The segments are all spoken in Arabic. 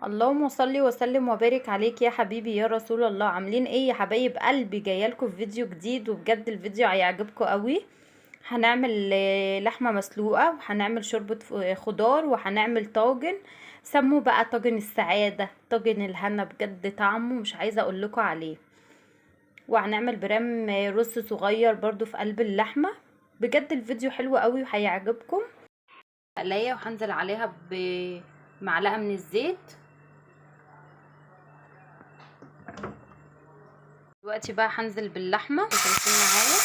اللهم صل وسلم وبارك عليك يا حبيبي يا رسول الله. عاملين ايه يا حبايب قلبي؟ جايالكم في فيديو جديد، وبجد الفيديو هيعجبكم قوي. هنعمل لحمه مسلوقه، وهنعمل شوربه خضار، وهنعمل طاجن. سموه بقى طاجن السعاده، طاجن الهنا، بجد طعمه مش عايزه اقول لكم عليه. وهنعمل برام رز صغير برضو في قلب اللحمه. بجد الفيديو حلو قوي وهيعجبكم. قلايه وهنزل عليها بمعلقه من الزيت. دلوقتي بقى هنزل باللحمه شايفين معايا.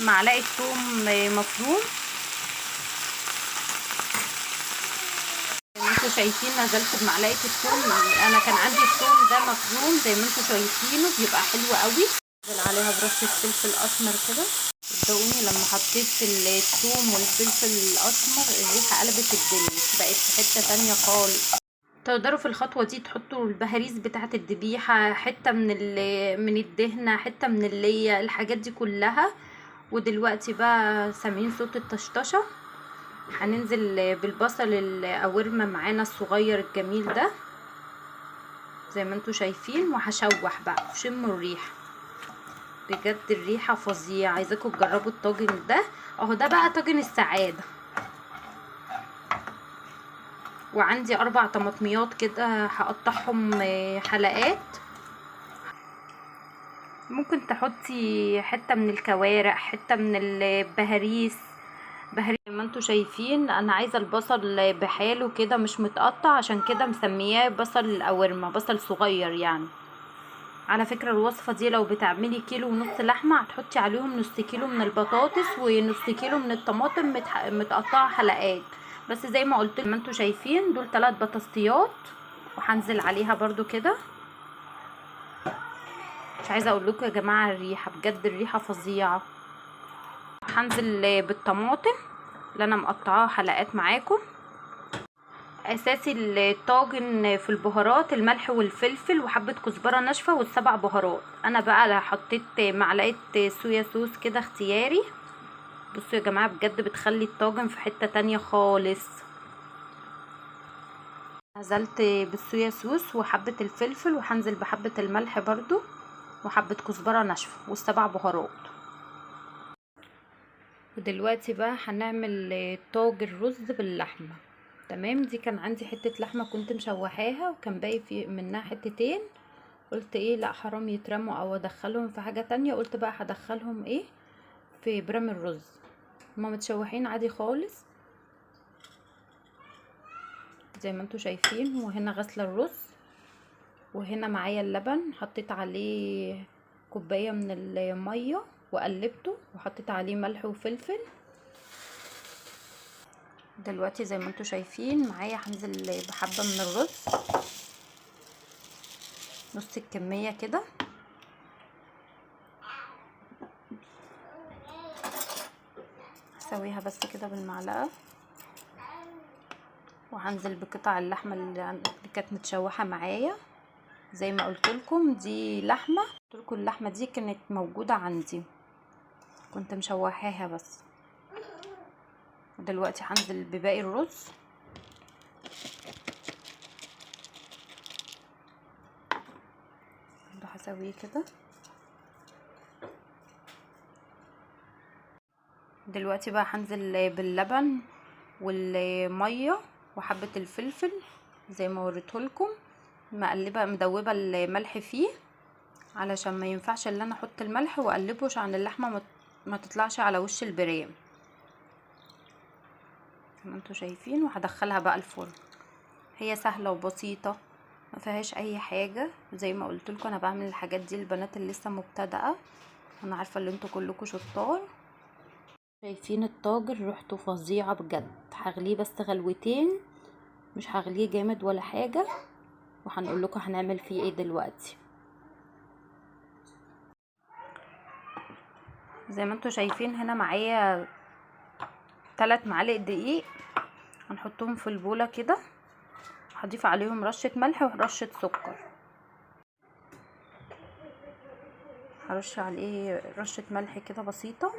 معلقه ثوم مفروم زي ما انتوا شايفين. نزلت بمعلقه الثوم، انا كان عندي الثوم ده مفروم زي ما انتوا شايفينه، بيبقى حلو قوي. نزل عليها برشه فلفل اسمر كده. صدقوني لما حطيت الثوم والفلفل الاسمر الريحه قلبت الدنيا، بقت في حته تانية خالص. تقدروا في الخطوه دي تحطوا البهاريز بتاعه الذبيحه، حته من الدهنه، حته من الليه، الحاجات دي كلها. ودلوقتي بقى سامعين صوت الطشطشه. هننزل بالبصل القوارمه معانا الصغير الجميل ده زي ما انتوا شايفين، وهشوح بقى. شموا الريحه، بجد الريحه فظيعه. عايزاكم تجربوا الطاجن ده. اهو ده بقى طاجن السعاده. وعندي 4 طماطميات كده هقطعهم حلقات. ممكن تحطي حته من الكوارع، حته من البهاريس. زي ما انتوا شايفين، انا عايزه البصل بحاله كده مش متقطع، عشان كده مسمياه بصل القوارمه، بصل صغير يعني. على فكره الوصفه دي لو بتعملي كيلو ونص لحمه هتحطي عليهم نص كيلو من البطاطس ونص كيلو من الطماطم متقطعه حلقات. بس زي ما قلت ما انتوا شايفين، دول 3 بطاطسيات. وهنزل عليها برضو كده. مش عايزه اقول لكم يا جماعه الريحه، بجد الريحه فظيعه. هنزل بالطماطم اللي انا مقطعاها حلقات معاكم. اساسي الطاجن في البهارات الملح والفلفل وحبه كزبره ناشفه والسبع بهارات. انا بقى حطيت معلقه صويا صوص كده اختياري. بصوا يا جماعه بجد بتخلي الطاجن في حته تانية خالص. نزلت بالصويا صوص وحبه الفلفل، وهنزل بحبه الملح برضو، وحبه كزبره ناشفه والسبع بهارات. ودلوقتي بقى هنعمل طاجن رز باللحمه. تمام. دي كان عندي حته لحمه كنت مشوحاها، وكان باقي في منها حتتين. قلت ايه، لا حرام يترموا او ادخلهم في حاجه تانية. قلت بقى هدخلهم ايه في برام الرز. هما متشوحين عادي خالص زي ما انتوا شايفين. وهنا غسله الرز، وهنا معايا اللبن حطيت عليه كوبايه من الميه وقلبته، وحطيت عليه ملح وفلفل. دلوقتي زي ما انتوا شايفين معايا هنزل بحبه من الرز، نص الكميه كده. هسويها بس كده بالمعلقه. وهنزل بقطع اللحمه اللي كانت متشوحه معايا. زي ما قلت لكم دي لحمه، قلت لكم اللحمه دي كانت موجوده عندي، كنت مشوحاها بس. دلوقتي هنزل بباقي الرز. هسويه كده. دلوقتي بقى هنزل باللبن والميه وحبه الفلفل زي ما وريتهولكم. مقلبه مدوبه الملح فيه، علشان ما ينفعش اللي انا احط الملح واقلبه عشان اللحمه ما تطلعش على وش البرام زي ما انتوا شايفين. وهدخلها بقى الفرن. هي سهله وبسيطه، ما فيهاش اي حاجه. زي ما قلت لكم انا بعمل الحاجات دي للبنات اللي لسه مبتدئه. انا عارفه ان انتوا كلكم شطار. شايفين الطاجن ريحته فظيعه بجد. هغليه بس غلوتين، مش هغليه جامد ولا حاجه. وهنقول لكم هنعمل فيه ايه دلوقتي. زي ما انتوا شايفين هنا معايا 3 معالق دقيق. هنحطهم في البوله كده. هضيف عليهم رشه ملح ورشه سكر. هرش عليه رشه ملح كده بسيطه.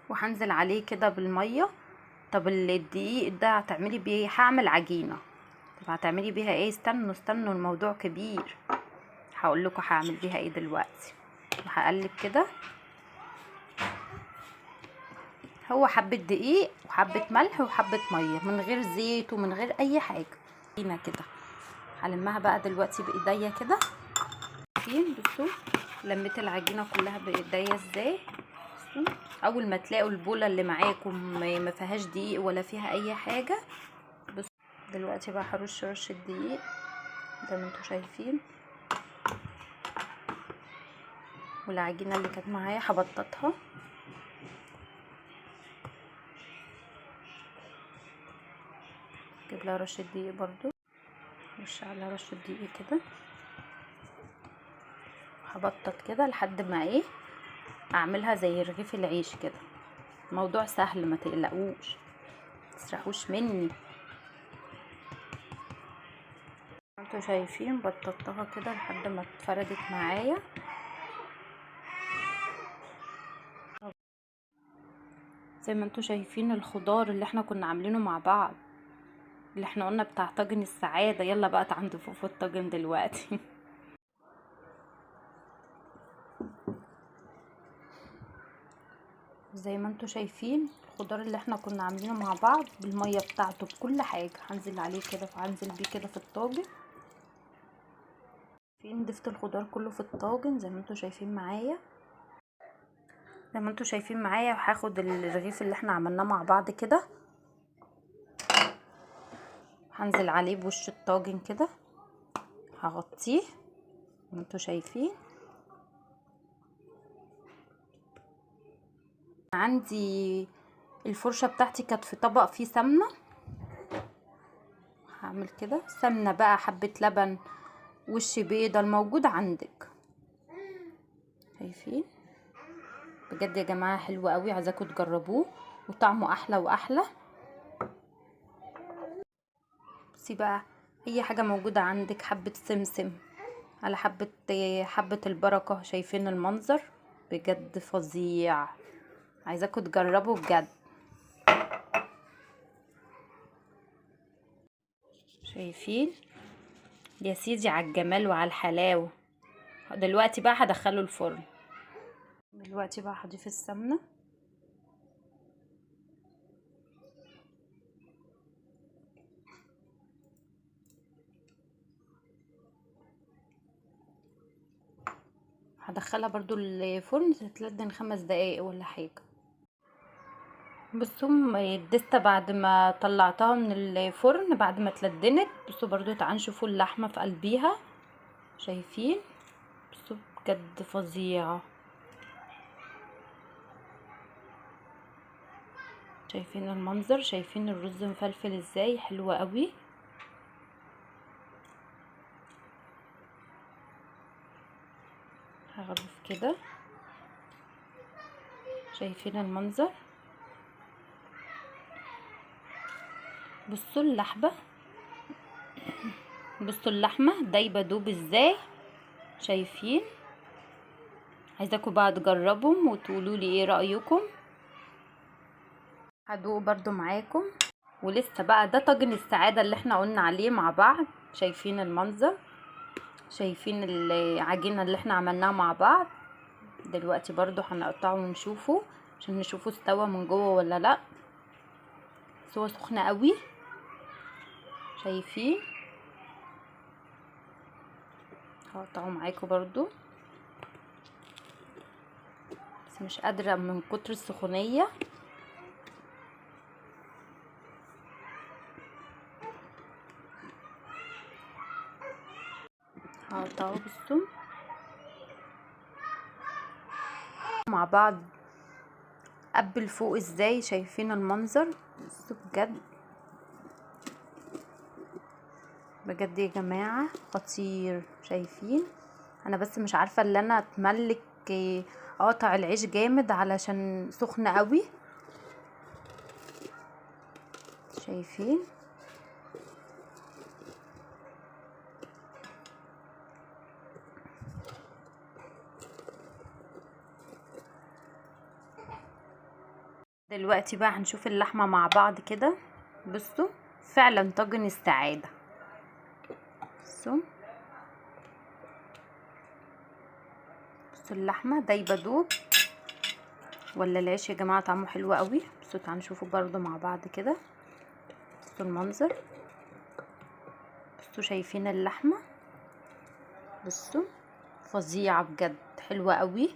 وهنزل عليه كده بالميه. طب الدقيق ده هتعملي بيه؟ هعمل عجينه. طب هتعملي بيها ايه؟ استنوا الموضوع كبير. هقول لكم هعمل بيها ايه دلوقتي. وهقلب كده. هو حبه دقيق وحبه ملح وحبه ميه من غير زيت ومن غير اي حاجه. هنا كده هلمها بقى دلوقتي بايديا كده. بصوا لميت العجينه كلها بايديا ازاي. بصوا اول ما تلاقوا البوله اللي معاكم ما فيهاش دقيق ولا فيها اي حاجه. بصوا دلوقتي بقى هرش رشه دقيق زي ما انتم شايفين. والعجينه اللي كانت معايا هبططها. اجيب لها رشه دقيق برضو. رش على رشه دقيق كده. هبطط كده لحد ما ايه اعملها زي رغيف العيش كده. موضوع سهل ما تقلقوش، متسرحوش مني. انتوا شايفين بططتها كده لحد ما اتفردت معايا. زي ما انتوا شايفين الخضار اللي احنا كنا عاملينه مع بعض، اللي احنا قلنا بتاع طاجن السعادة، يلا بقى تعالوا نضيفوه في الطاجن دلوقتي. زي ما انتوا شايفين الخضار اللي احنا كنا عاملينه مع بعض بالميه بتاعته بكل حاجه، هنزل عليه كده، هنزل بيه كده في الطاجن. ضفت الخضار كله في الطاجن زي ما انتوا شايفين معايا. وهاخد الرغيف اللي احنا عملناه مع بعض كده، هنزل عليه بوش الطاجن كده، هغطيه زي ما انتوا شايفين. عندي الفرشه بتاعتي كانت في طبق فيه سمنه، هعمل كده سمنه بقى، حبه لبن، وش بيضه الموجود عندك. شايفين بجد يا جماعه حلو قوي، عايزاكم تجربوه وطعمه احلى واحلى. بصي بقى اي حاجه موجوده عندك، حبه سمسم على حبه البركه. شايفين المنظر بجد فظيع، عايزاكم تجربوا بجد. شايفين يا سيدي على الجمال وعلى الحلاوه. دلوقتي بقى هدخله الفرن. دلوقتي بقى هضيف السمنه. هدخلها برضو الفرن تتلدن 5 دقايق ولا حاجه. بصوا الدستة بعد ما طلعتها من الفرن بعد ما اتلدنت، بصوا برضو تعالوا نشوفوا اللحمه في قلبيها. شايفين بصوا بجد فظيعه. شايفين المنظر، شايفين الرز مفلفل ازاي، حلو قوي. هغرف كده. شايفين المنظر، بصوا اللحمه، بصوا اللحمه دايبه دوب ازاي. شايفين، عايزاكم بقى تجربهم وتقولوا لي ايه رايكم. هدوق برضو معاكم. ولسه بقى ده طاجن السعاده اللي احنا قلنا عليه مع بعض. شايفين المنظر، شايفين العجينه اللي احنا عملناها مع بعض. دلوقتي برضو هنقطعه ونشوفه عشان نشوفه استوى من جوه ولا لا. بس هو سخن قوي. شايفين، هقطعه معاكم برضو بس مش قادره من كتر السخونيه. هقطعه بصوا مع بعض قبل فوق ازاي. شايفين المنظر، بصوا بجد بجد يا جماعه خطير. شايفين انا بس مش عارفه اللي انا اتملك اقطع العيش جامد علشان سخنه قوي. شايفين دلوقتي بقى هنشوف اللحمة مع بعض كده. بصوا فعلا طاجن السعادة. بصوا اللحمة دايبة دوب ولا العيش يا جماعة طعمه حلو قوي. بصوا تعالوا نشوفه برضو مع بعض كده. بصوا المنظر، بصوا شايفين اللحمة، بصوا فظيعة بجد، حلوة قوي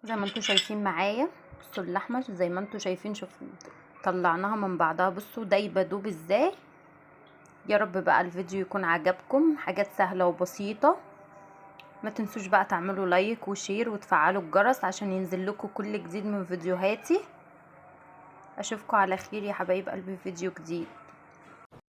زي ما انتوا شايفين معايا. بصوا اللحمة زي ما انتوا شايفين، شوفوا طلعناها من بعضها، بصوا دايبة دوب ازاي. يا رب بقى الفيديو يكون عجبكم، حاجات سهلة وبسيطة. ما تنسوش بقى تعملوا لايك وشير وتفعلوا الجرس عشان ينزل لكم كل جديد من فيديوهاتي. اشوفكم على خير يا حبايب قلبي في فيديو جديد.